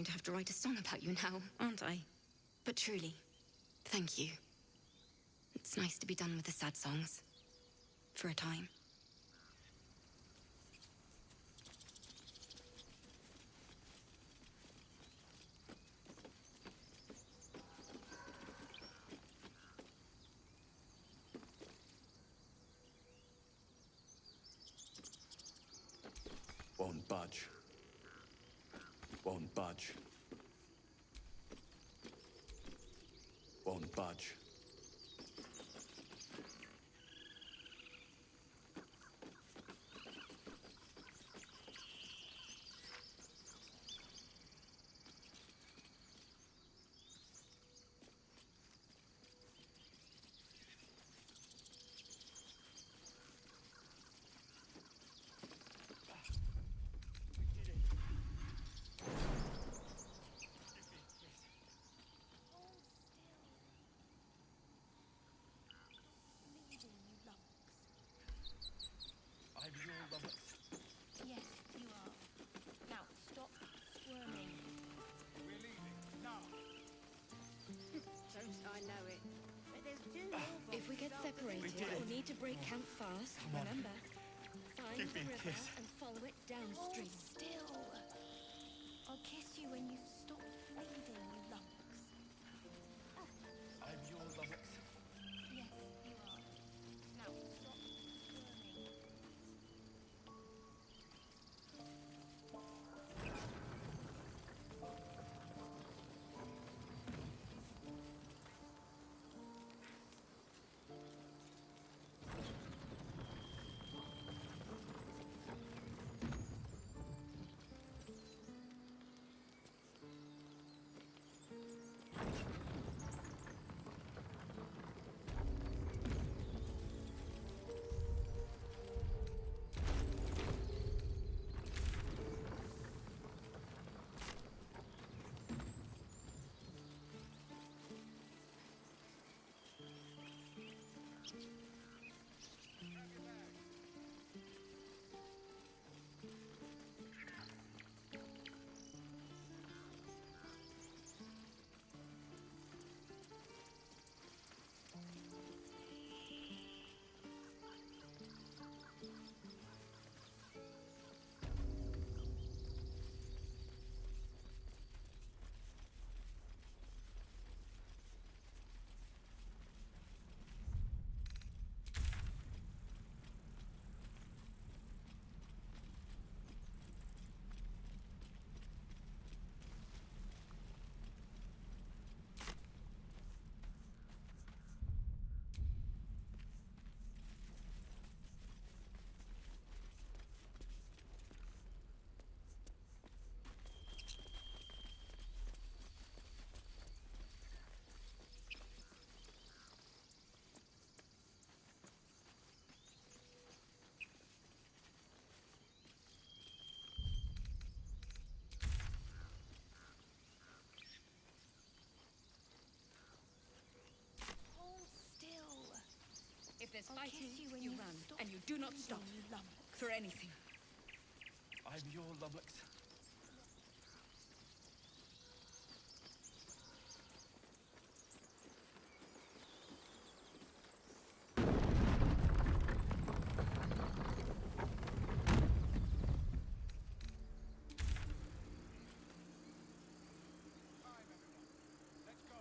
to have to write a song about you now, aren't I? But truly, thank you. It's nice to be done with the sad songs. For a time. Won't budge. Won't budge. Won't budge. I'm your lummox. Yes, you are. Now, stop squirming. We're leaving, now. Don't I know it? But there's two more If we get separated, we'll need to break camp fast. Remember, find Give the me a river kiss. and follow it downstream. Hold still. I'll kiss you when you stop bleeding, you lumps. I'm your lummox. Yes, you are. Now, stop squirming. Hold still. If there's I'll fighting, kiss you when you you run, stop and you do not bleeding, stop. you lump. For anything. I'm your lummox. Time, everyone. Let's go.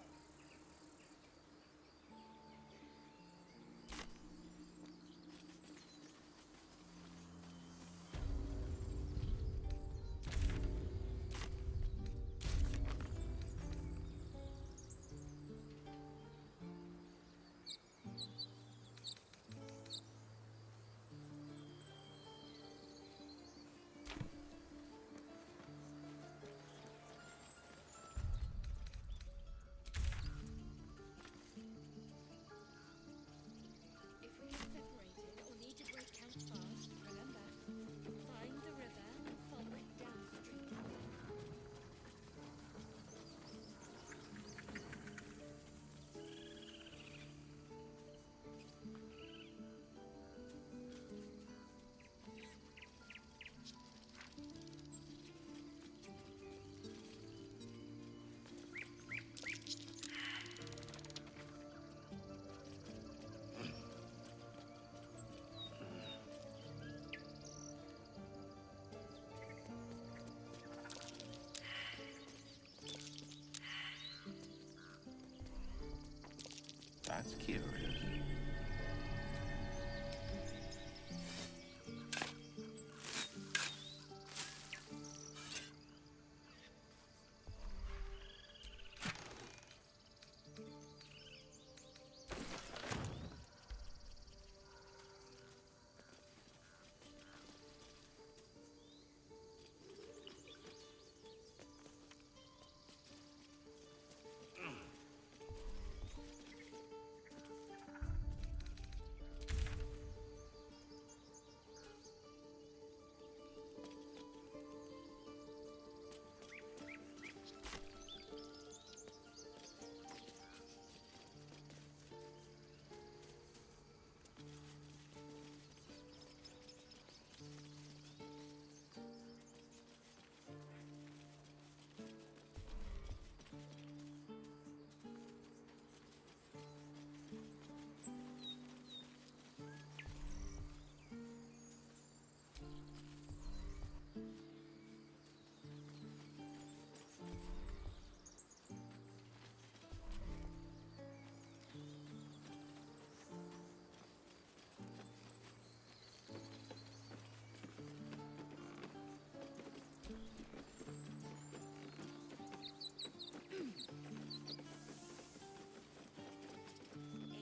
That's curious.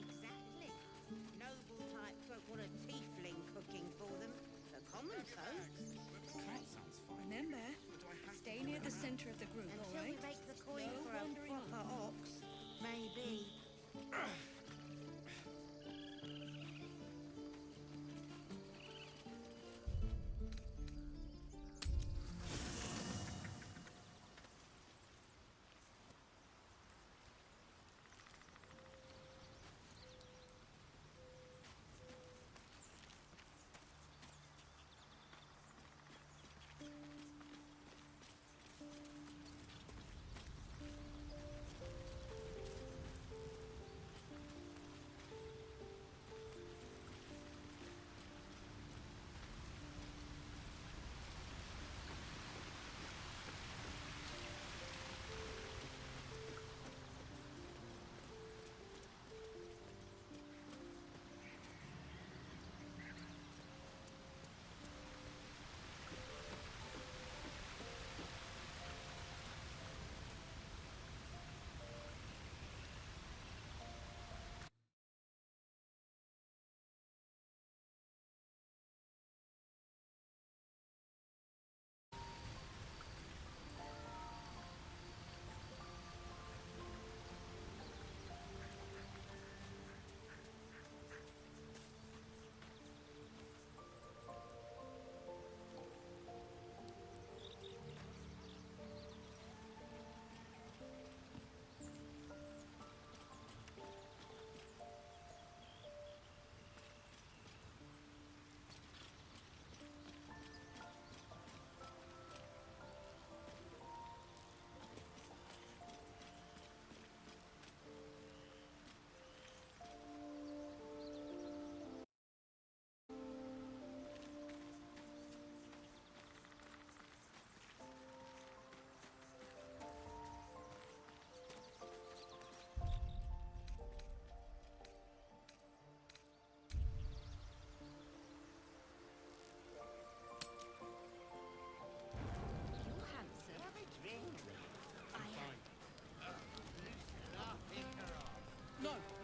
Exactly. Noble type folk want a tiefling cooking for them. The common folk. That sounds fine. Remember, stay near the center of the group, all Until we right? make the coin No for a wandering proper ox, maybe.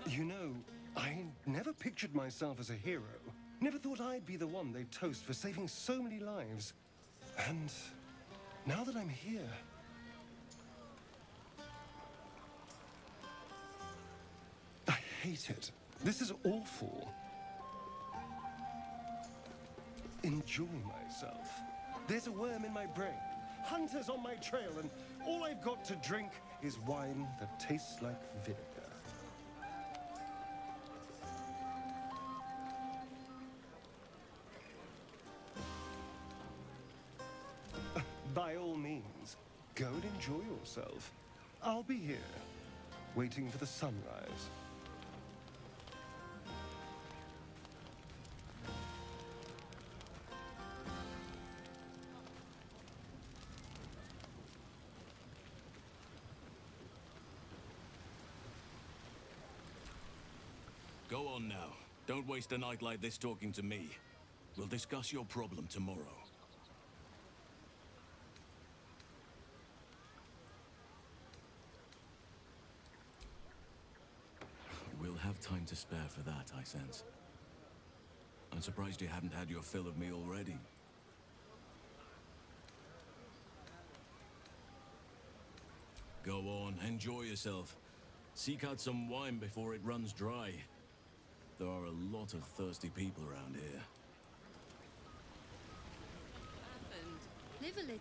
You know, I never pictured myself as a hero. Never thought I'd be the one they'd toast for saving so many lives. And now that I'm here... I hate it. This is awful. Enjoy myself. There's a worm in my brain, hunters on my trail, and all I've got to drink is wine that tastes like vinegar. By all means, go and enjoy yourself. I'll be here, waiting for the sunrise. Go on now. Don't waste a night like this talking to me. We'll discuss your problem tomorrow. We'll have time to spare for that, I sense. I'm surprised you haven't had your fill of me already. Go on, enjoy yourself. Seek out some wine before it runs dry. There are a lot of thirsty people around here. Live a little.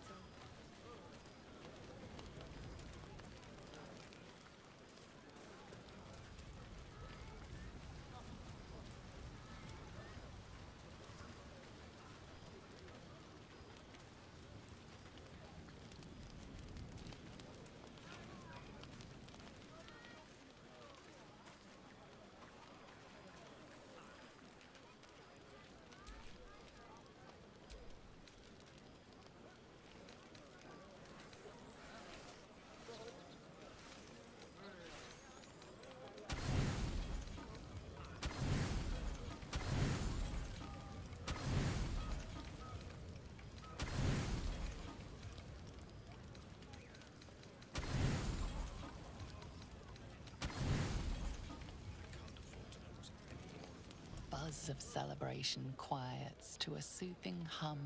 Buzz of celebration quiets to a soothing hum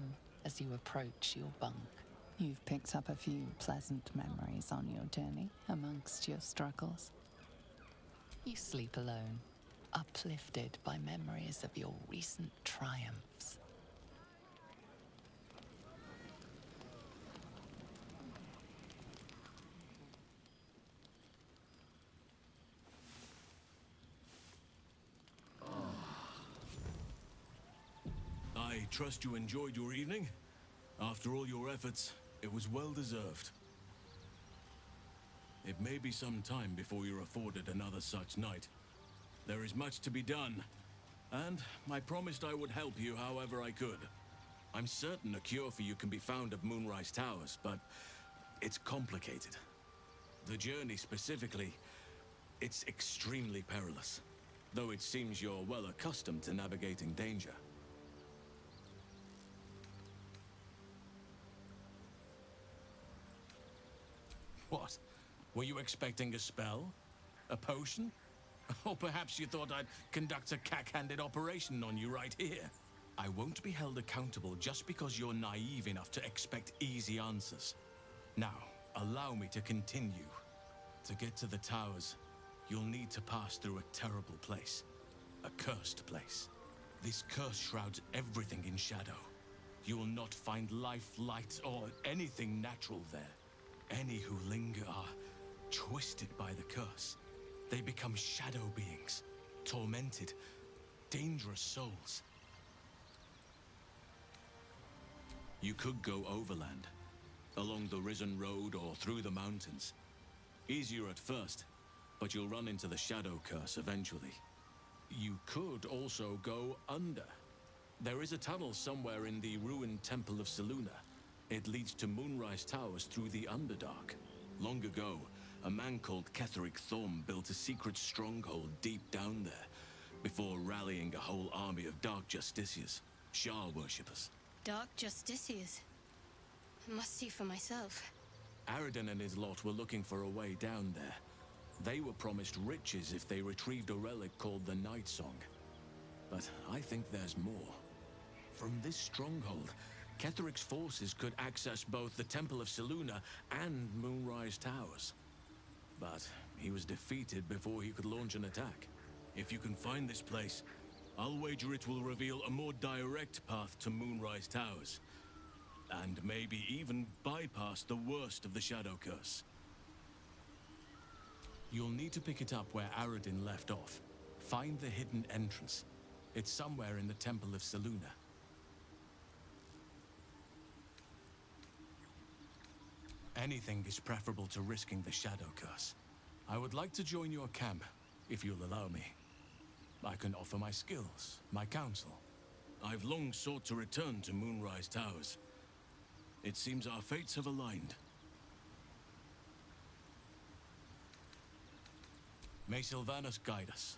as you approach your bunk. You've picked up a few pleasant memories on your journey amongst your struggles. You sleep alone, uplifted by memories of your recent triumphs. I trust you enjoyed your evening. After all your efforts, it was well deserved. It may be some time before you're afforded another such night. There is much to be done, and I promised I would help you however I could. I'm certain a cure for you can be found at Moonrise Towers, but it's complicated. The journey specifically, it's extremely perilous, though it seems you're well accustomed to navigating danger. What? Were you expecting a spell? A potion? Or perhaps you thought I'd conduct a cack-handed operation on you right here? I won't be held accountable just because you're naive enough to expect easy answers. Now, allow me to continue. To get to the towers, you'll need to pass through a terrible place. A cursed place. This curse shrouds everything in shadow. You will not find life, light, or anything natural there. Any who linger are twisted by the curse. They become shadow beings, tormented, dangerous souls. You could go overland, along the Risen Road or through the mountains. Easier at first, but you'll run into the shadow curse eventually. You could also go under. There is a tunnel somewhere in the ruined Temple of Selûne. It leads to Moonrise Towers through the Underdark. Long ago, a man called Ketheric Thorm built a secret stronghold deep down there, before rallying a whole army of Dark Justiciars, Shah worshippers. Dark Justiciars. Must see for myself. Aradin and his lot were looking for a way down there. They were promised riches if they retrieved a relic called the Night Song. But I think there's more. From this stronghold, Ketheric's forces could access both the Temple of Selûne and Moonrise Towers. But he was defeated before he could launch an attack. If you can find this place, I'll wager it will reveal a more direct path to Moonrise Towers. And maybe even bypass the worst of the Shadow Curse. You'll need to pick it up where Aradin left off. Find the hidden entrance. It's somewhere in the Temple of Selûne. Anything is preferable to risking the Shadow Curse. I would like to join your camp, if you'll allow me. I can offer my skills, my counsel. I've long sought to return to Moonrise Towers. It seems our fates have aligned. May Sylvanas guide us.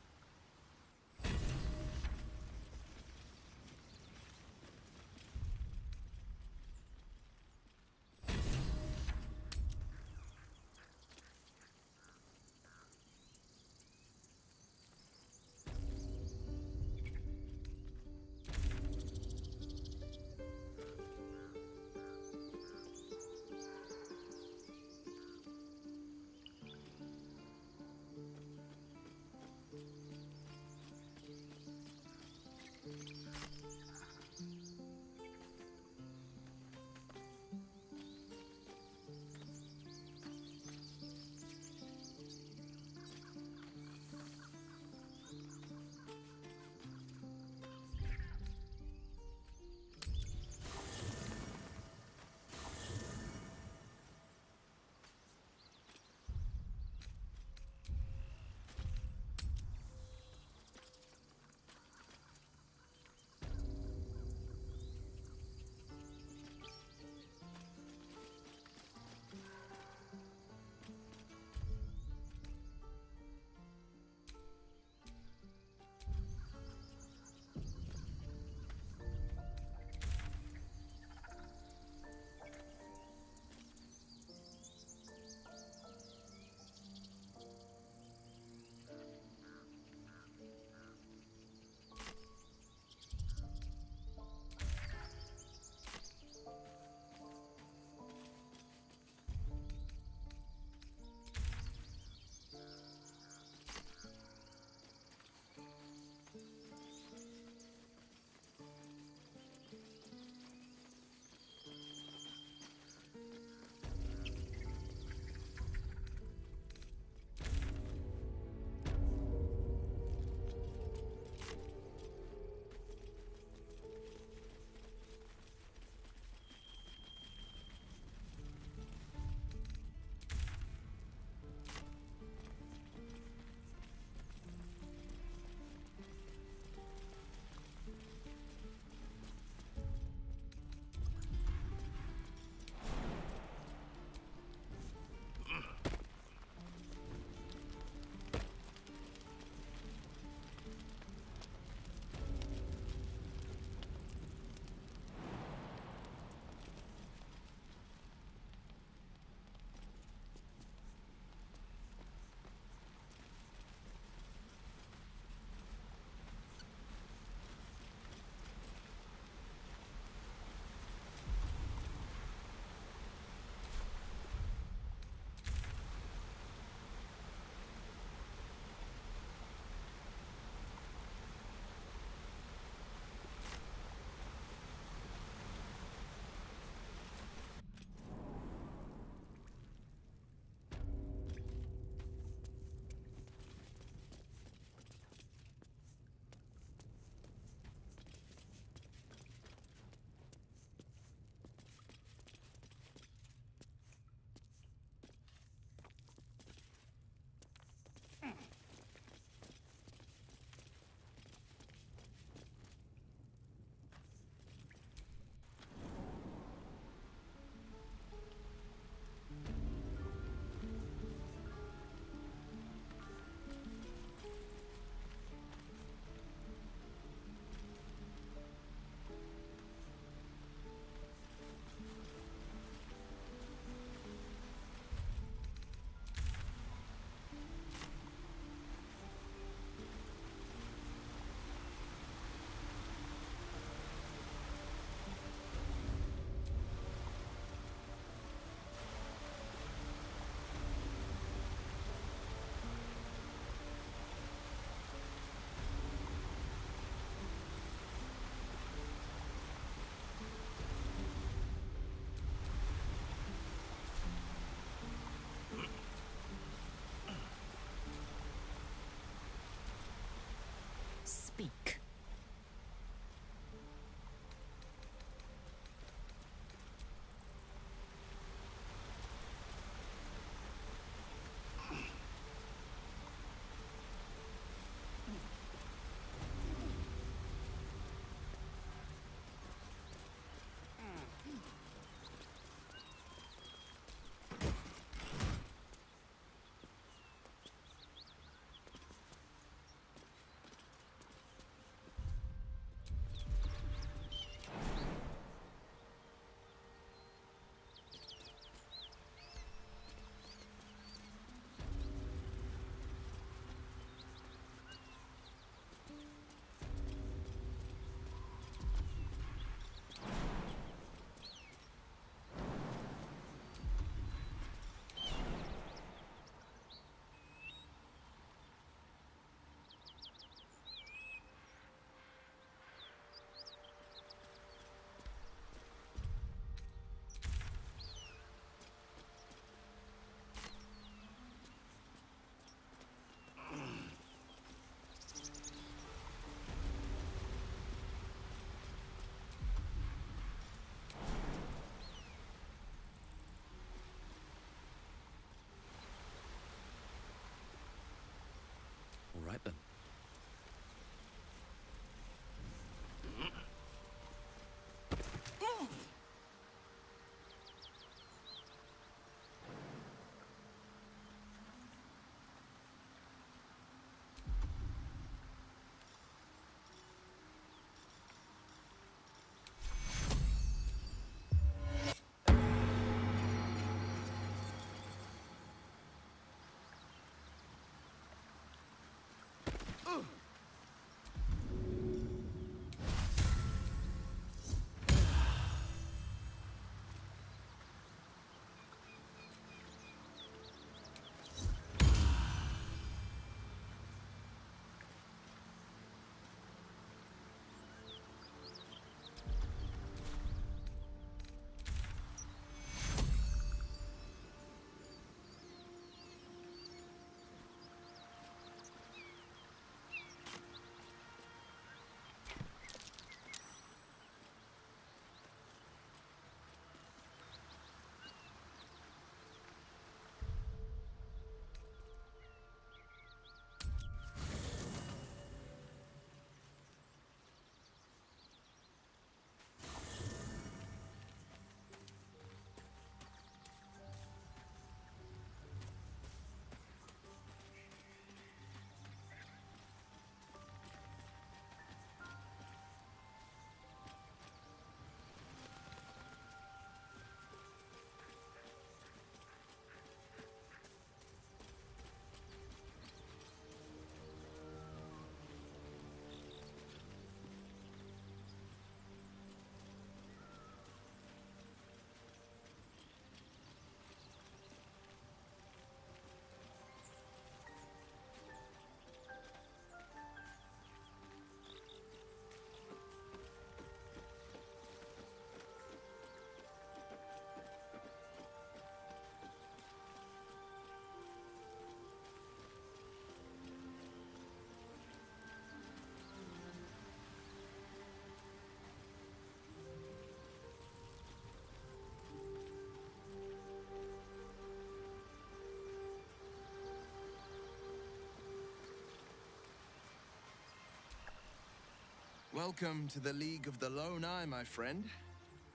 Welcome to the League of the Lone Eye, my friend.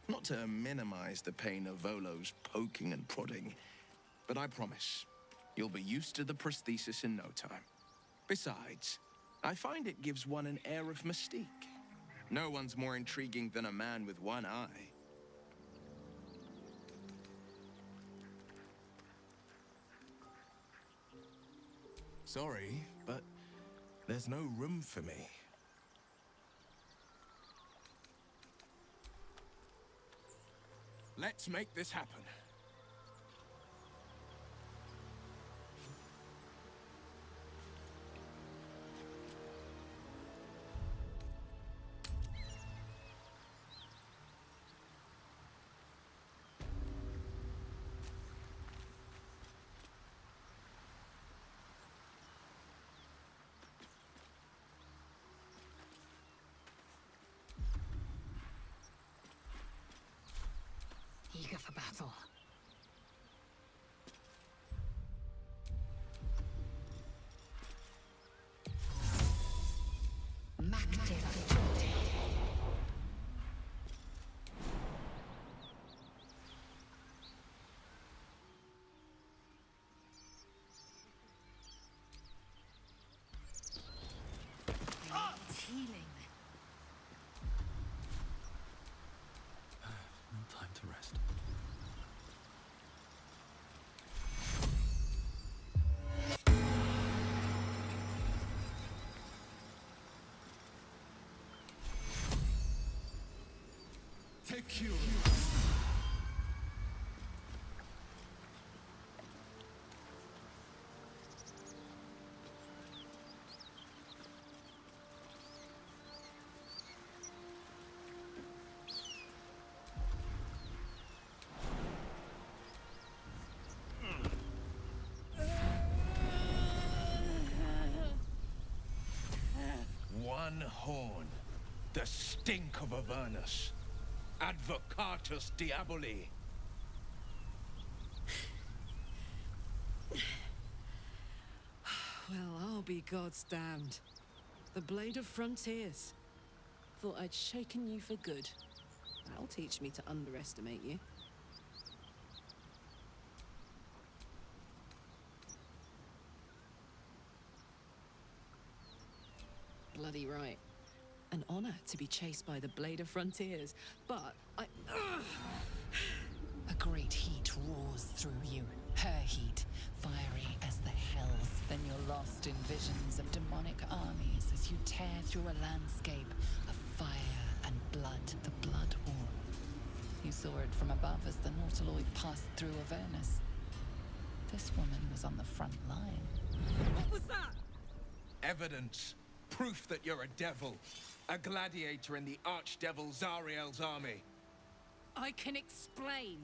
Not to minimize the pain of Volo's poking and prodding, but I promise, you'll be used to the prosthesis in no time. Besides, I find it gives one an air of mystique. No one's more intriguing than a man with one eye. Sorry, but there's no room for me. Let's make this happen. Eager for battle. It's healing. No time to rest. Take you. One horn, the stink of Avernus. Advocatus Diaboli. Well, I'll be God's damned. The Blade of Frontiers. Thought I'd shaken you for good. That'll teach me to underestimate you. Bloody right. An honor to be chased by the Blade of Frontiers, but A great heat roars through you. Her heat, fiery as the hells. Then you're lost in visions of demonic armies as you tear through a landscape of fire and blood, the Blood War. You saw it from above as the Nautiloid passed through Avernus. This woman was on the front line. what was that? Evidence. Proof that you're a devil. A gladiator in the archdevil Zariel's army. I can explain,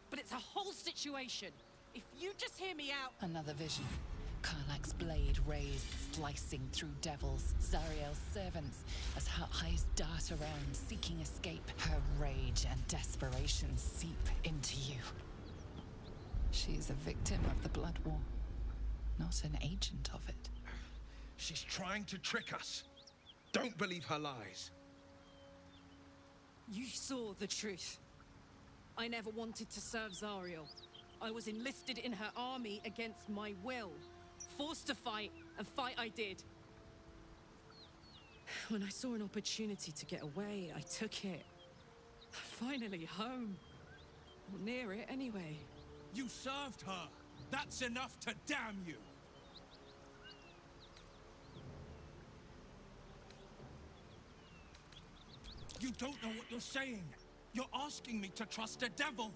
but it's a whole situation. If you just hear me out... Another vision. Karlach's blade raised, slicing through devils, Zariel's servants, as her eyes dart around, seeking escape. Her rage and desperation seep into you. She's a victim of the Blood War, not an agent of it. She's trying to trick us. Don't believe her lies. You saw the truth. I never wanted to serve Zariel. I was enlisted in her army against my will. Forced to fight, and fight I did. When I saw an opportunity to get away, I took it. Finally home. Or near it, anyway. You served her. That's enough to damn you. You don't know what you're saying. You're asking me to trust a devil.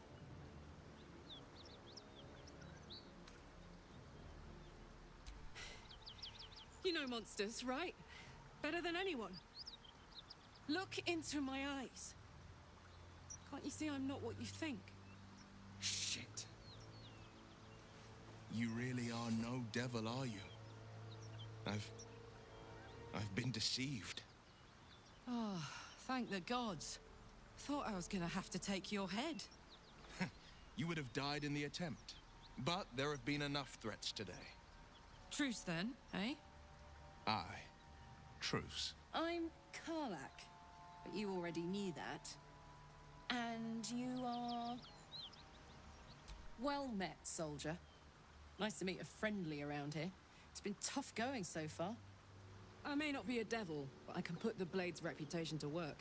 You know monsters, right? Better than anyone. Look into my eyes. Can't you see I'm not what you think? Shit. You really are no devil, are you? I've been deceived. Oh, thank the gods. Thought I was gonna have to take your head. You would have died in the attempt. But there have been enough threats today. Truce then, eh? Aye. Truce. I'm Karlach. but you already knew that. And you are... Well met, soldier. Nice to meet a friendly around here. It's been tough going so far. I may not be a devil, but I can put the Blade's reputation to work.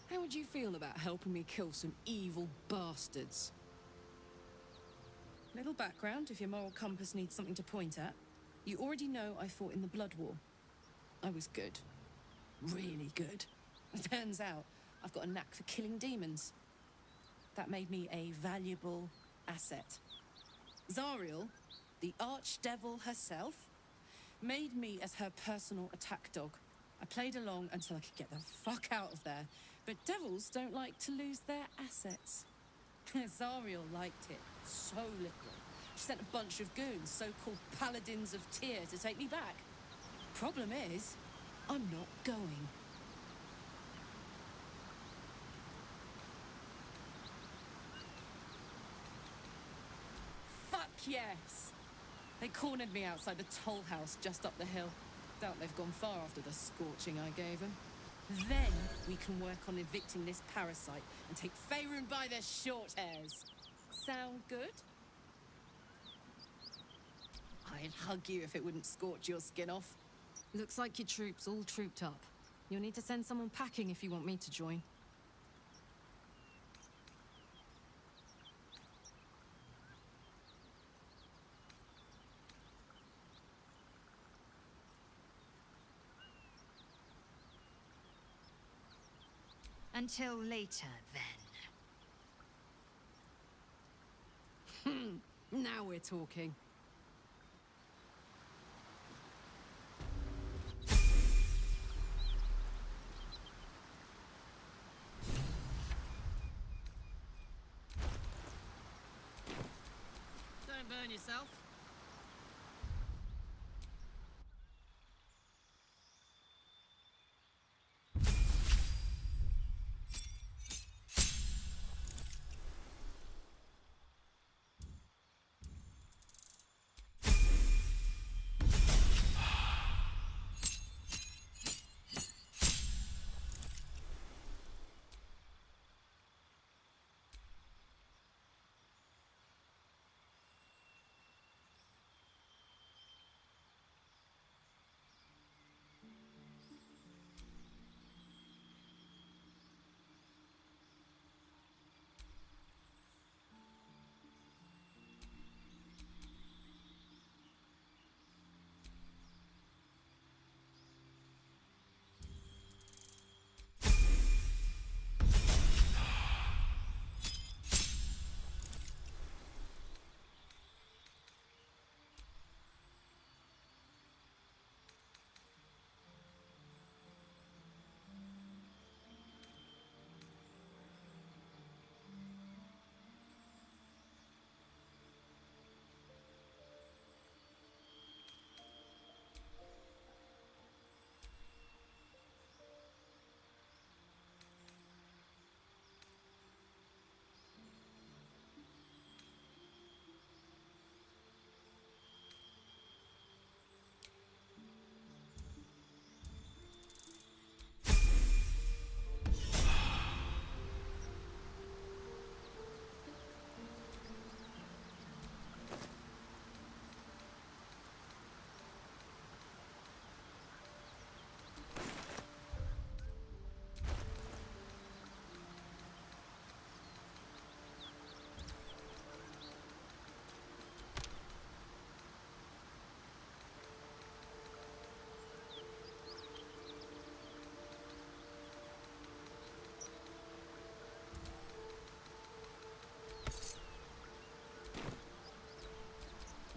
How would you feel about helping me kill some evil bastards? Little background, if your moral compass needs something to point at. You already know I fought in the Blood War. I was good. Really good. Turns out, I've got a knack for killing demons. That made me a valuable asset. Zariel, the archdevil herself, made me as her personal attack dog. I played along until I could get the fuck out of there. But devils don't like to lose their assets. Zariel liked it so little. She sent a bunch of goons, so-called paladins of Tyr, to take me back. Problem is, I'm not going. Fuck yes! They cornered me outside the toll house just up the hill. Doubt they've gone far after the scorching I gave them. Then we can work on evicting this parasite and take Faerun by the short hairs. Sound good? I'd hug you if it wouldn't scorch your skin off. Looks like your troops all trooped up. You'll need to send someone packing if you want me to join. Until later, then. Now we're talking. Don't burn yourself.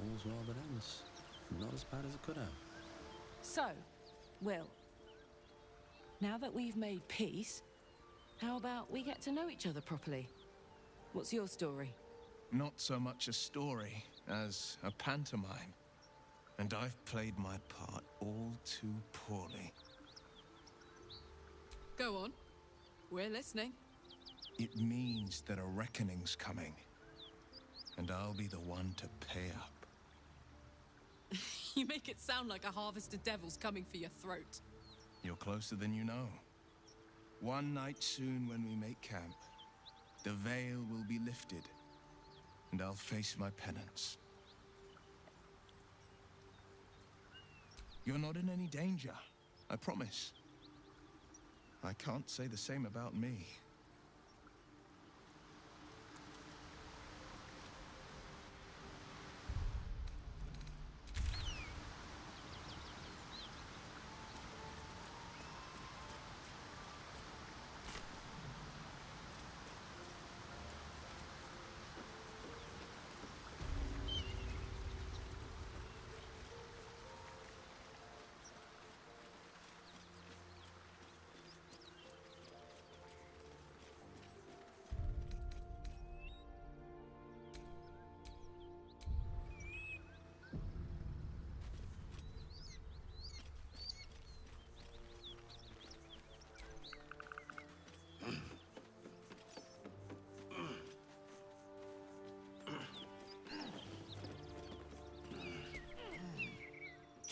All's well that ends. Not as bad as it could have. So, Will, now that we've made peace, how about we get to know each other properly? What's your story? Not so much a story as a pantomime. And I've played my part all too poorly. Go on. We're listening. It means that a reckoning's coming. And I'll be the one to pay up. You make it sound like a harvest of devils coming for your throat. You're closer than you know. One night soon when we make camp, the veil will be lifted, and I'll face my penance. You're not in any danger, I promise. I can't say the same about me.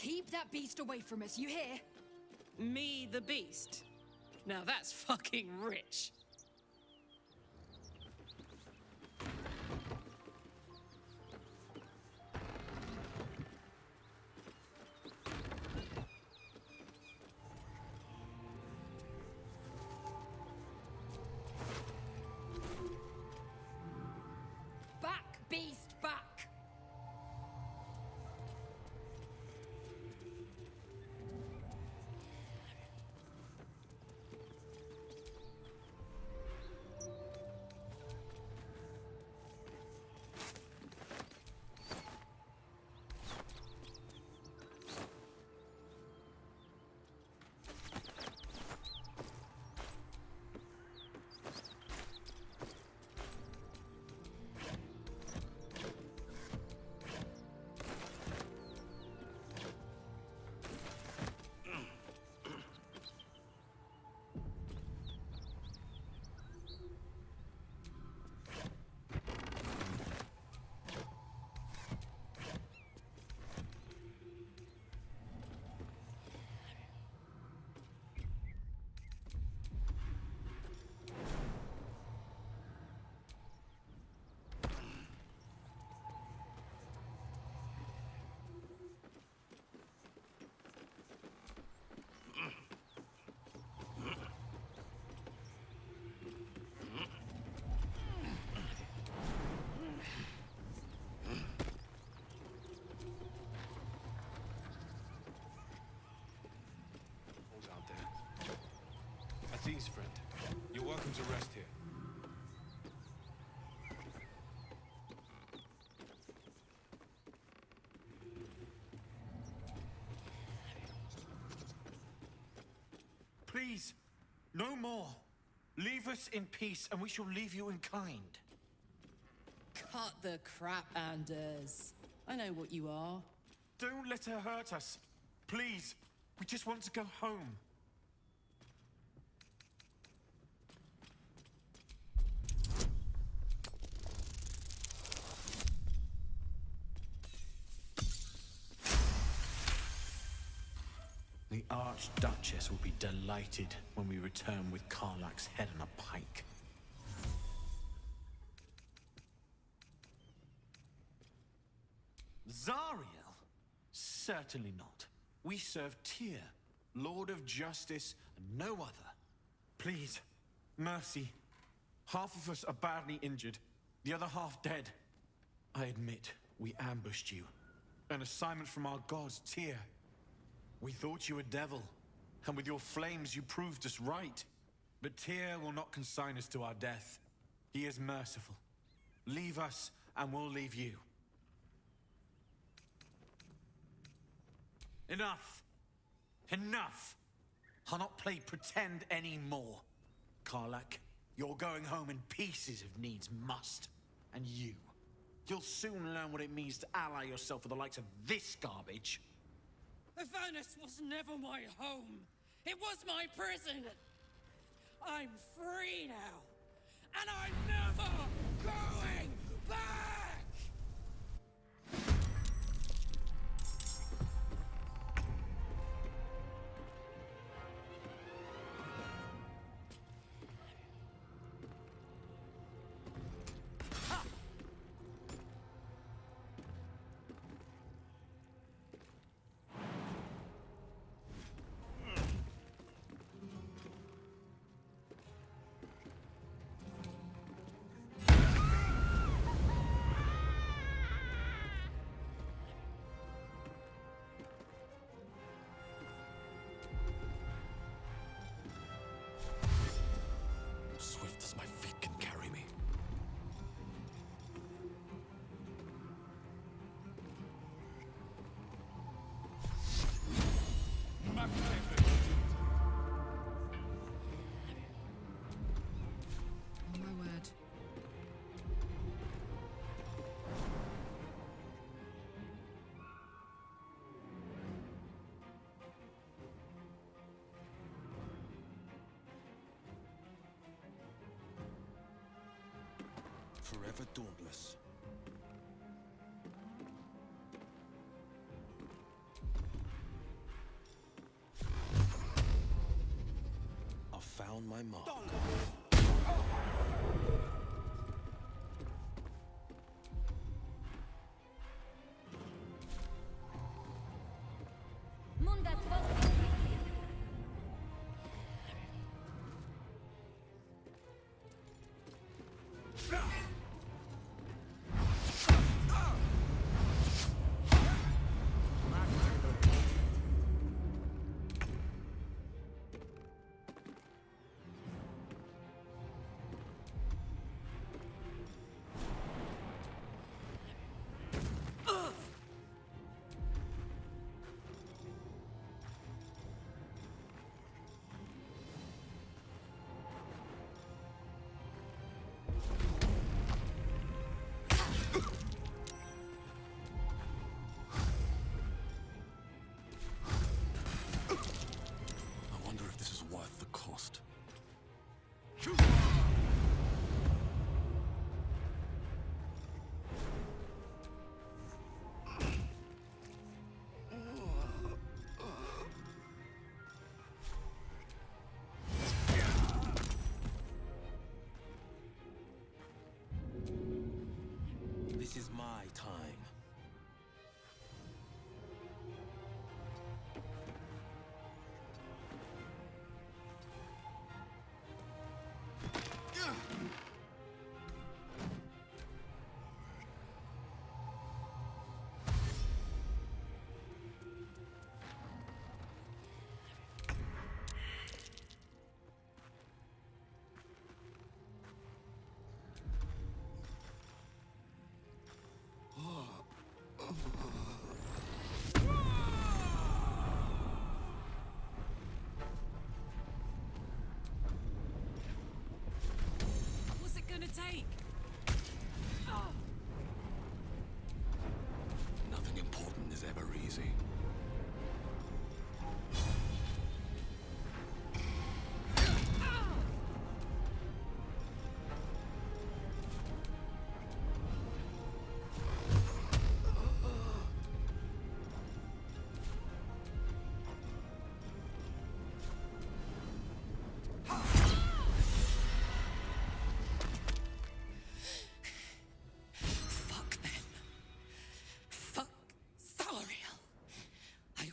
Keep that beast away from us, you hear? Me, the beast? Now that's fucking rich. Back, beast, back! D.I.C.E, friend. You're welcome to rest here. Please, no more. Leave us in peace, and we shall leave you in kind. Cut the crap, Anders. I know what you are. Don't let her hurt us. Please, we just want to go home. The Archduchess will be delighted when we return with Karlach's head on a pike. Zariel? Certainly not. We serve Tyr, Lord of Justice, and no other. Please, mercy. Half of us are badly injured, the other half dead. I admit, we ambushed you. An assignment from our gods, Tyr. We thought you a devil, and with your flames you proved us right. But Tyr will not consign us to our death. He is merciful. Leave us, and we'll leave you. Enough! Enough! I'll not play pretend anymore. Karlach, you're going home in pieces if needs must. And you'll soon learn what it means to ally yourself with the likes of this garbage. Avernus was never my home. It was my prison. I'm free now. And I'm never going back! Forever dauntless. I found my mark. This is my time. What's it gonna take? Nothing important is ever easy.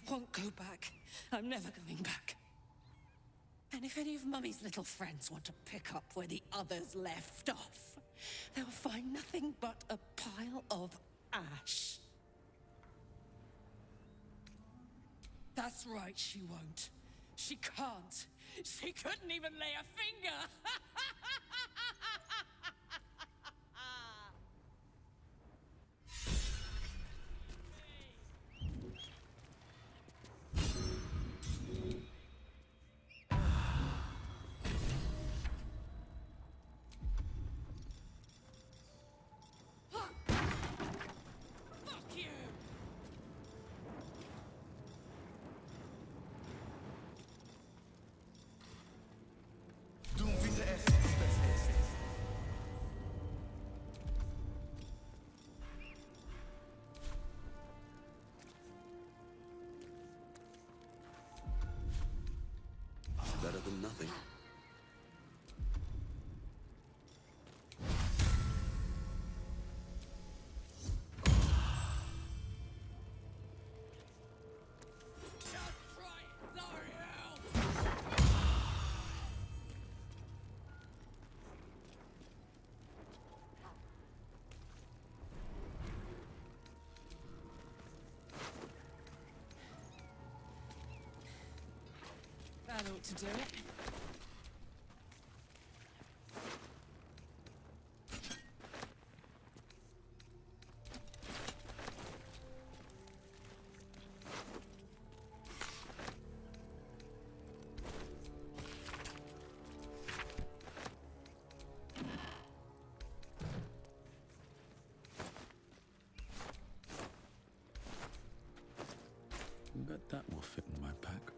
Won't go back. I'm never going back. And if any of Mummy's little friends want to pick up where the others left off, they'll find nothing but a pile of ash. That's right, she won't. She can't. She couldn't even lay a finger. Better than nothing. That ought to do it. Bet that will fit in my pack.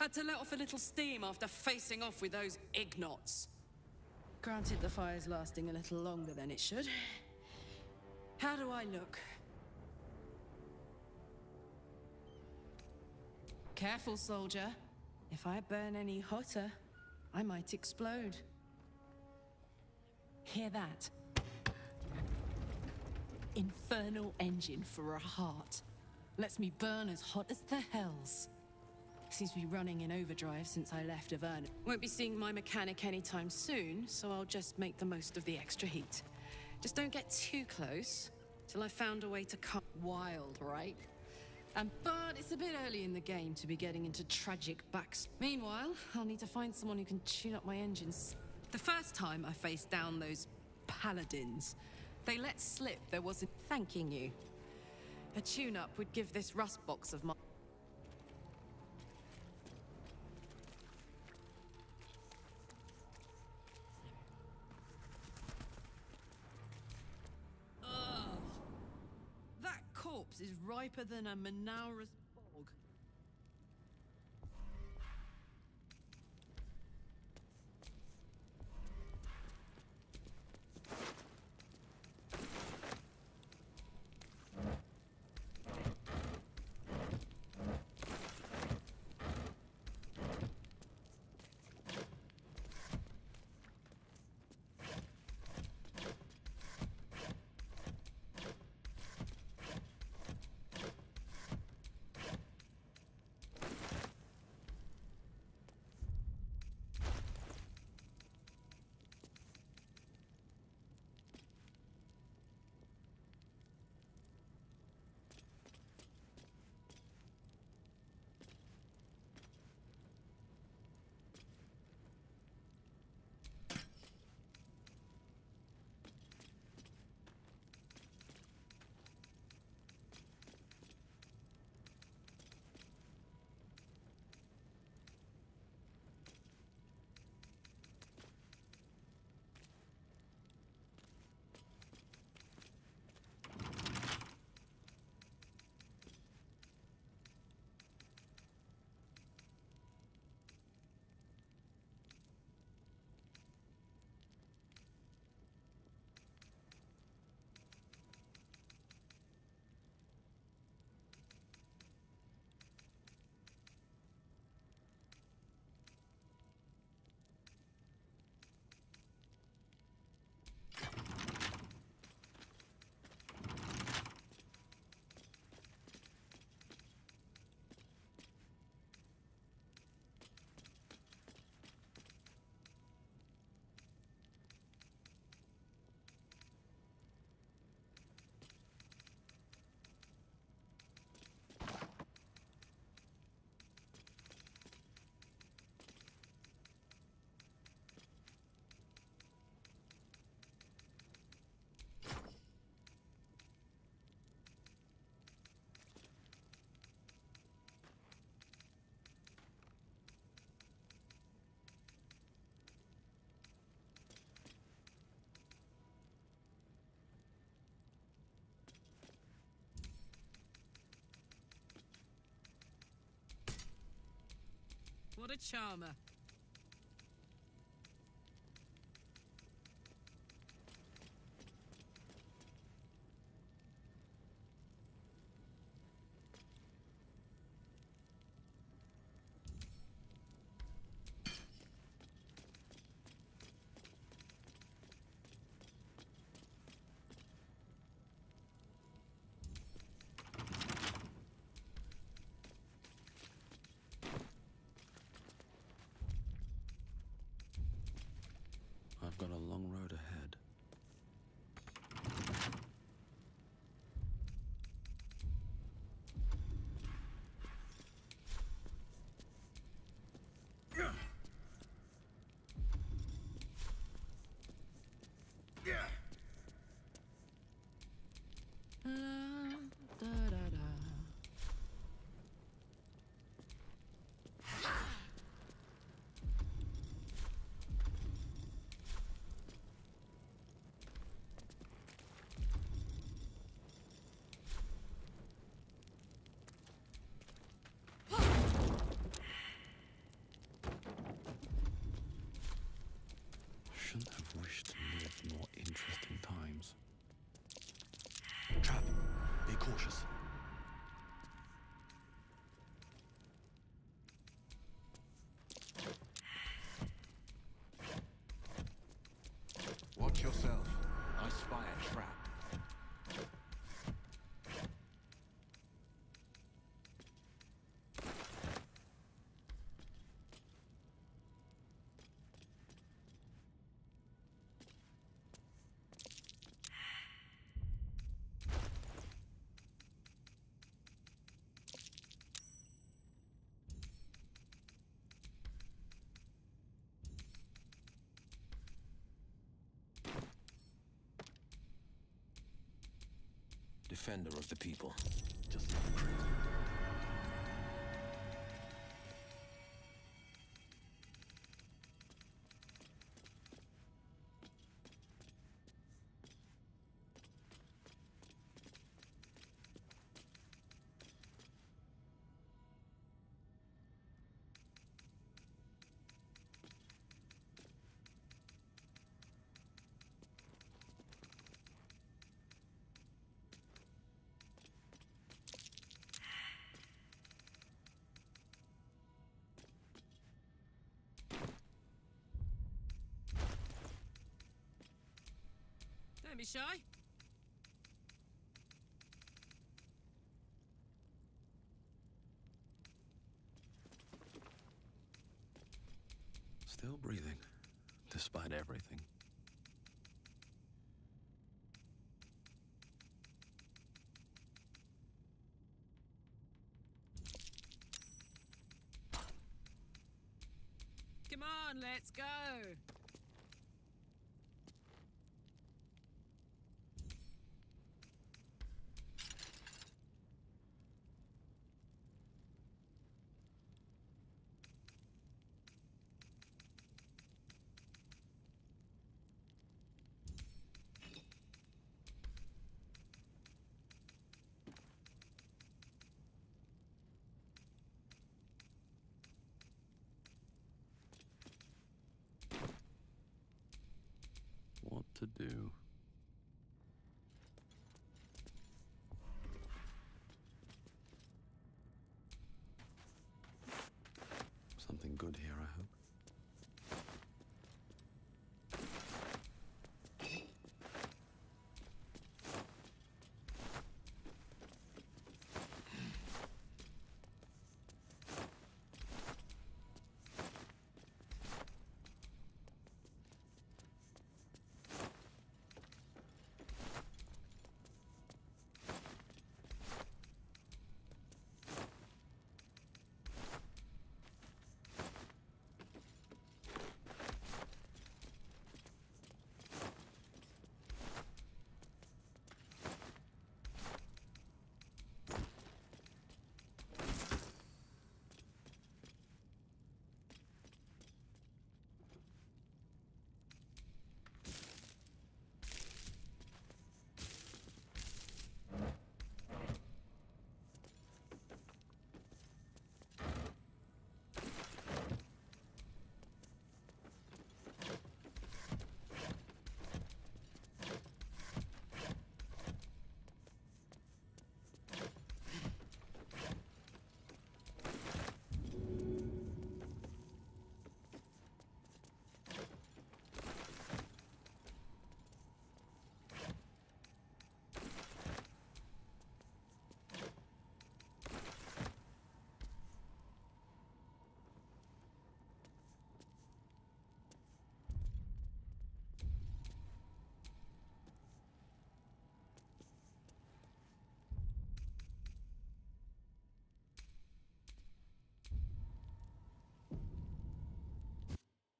Had to let off a little steam after facing off with those ignots. Granted, the fire's lasting a little longer than it should. How do I look? Careful, soldier. If I burn any hotter, I might explode. Hear that? Infernal engine for a heart. Lets me burn as hot as the hells. Seems to be running in overdrive since I left Averna. Won't be seeing my mechanic anytime soon, so I'll just make the most of the extra heat. Just don't get too close, till I've found a way to cut wild, right? But it's a bit early in the game to be getting into tragic backs. Meanwhile, I'll need to find someone who can tune up my engines. The first time I faced down those paladins, they let slip there wasn't thanking you. A tune-up would give this rust box of mine. That corpse is riper than a Manaurus bog. What a charmer. I've got a long road ahead. defender of the people. Just like a prisoner. Don't be shy. Still breathing, despite everything. Come on, let's go. What to do?